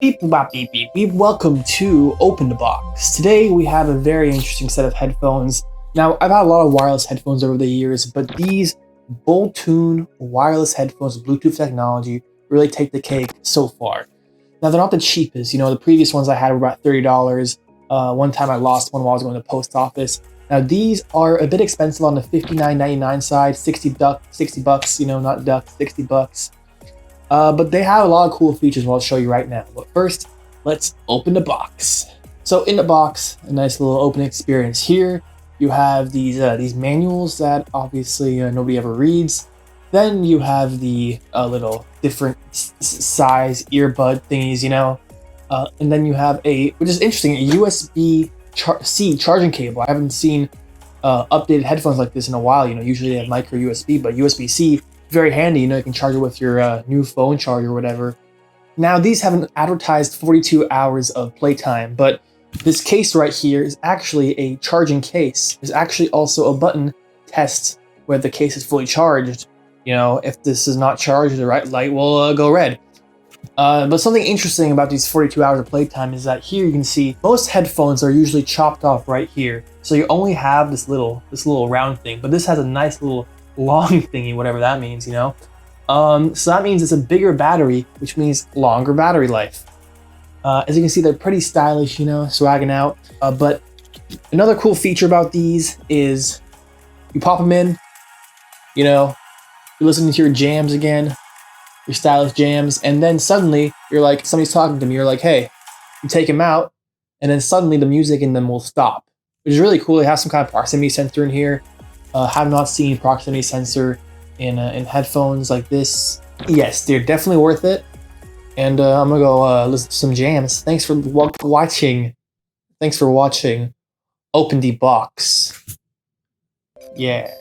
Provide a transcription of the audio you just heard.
Beep, bop, beep, beep, beep. Welcome to Open the Box. Today we have a very interesting set of headphones. Now, I've had a lot of wireless headphones over the years, but these Boltune Wireless Headphones with Bluetooth technology really take the cake so far. Now, they're not the cheapest. You know, the previous ones I had were about $30. One time I lost one while I was going to the post office. Now, these are a bit expensive on the $59.99 side, 60 bucks, you know, not duck, 60 bucks. But they have a lot of cool features I'll show you right now. But first, let's open the box. So in the box, a nice little opening experience here. You have these manuals that obviously nobody ever reads. Then you have the little different size earbud thingies, you know. And then you have which is interesting, a USB-C charging cable. I haven't seen updated headphones like this in a while. You know, usually they have micro USB, but USB-C, very handy. You know, you can charge it with your new phone charger or whatever. Now, these have an advertised 42 hours of playtime, but this case right here is actually a charging case. There's actually also a button test where the case is fully charged. You know, if this is not charged, the right light will go red. But something interesting about these 42 hours of playtime is that here you can see most headphones are usually chopped off right here. So you only have this little round thing, but this has a nice little long thingy, whatever that means, you know. So that means it's a bigger battery, which means longer battery life. As you can see, they're pretty stylish, you know, swagging out. But another cool feature about these is you pop them in, you know, you're listening to your jams again, your stylish jams, and then suddenly you're like, somebody's talking to me, you're like, hey, you take them out, and then suddenly the music in them will stop, which is really cool. They have some kind of proximity sensor in here. Have not seen proximity sensor in headphones like this. Yes, they're definitely worth it. And I'm gonna go listen to some jams. Thanks for watching. Thanks for watching. Open the box. Yeah.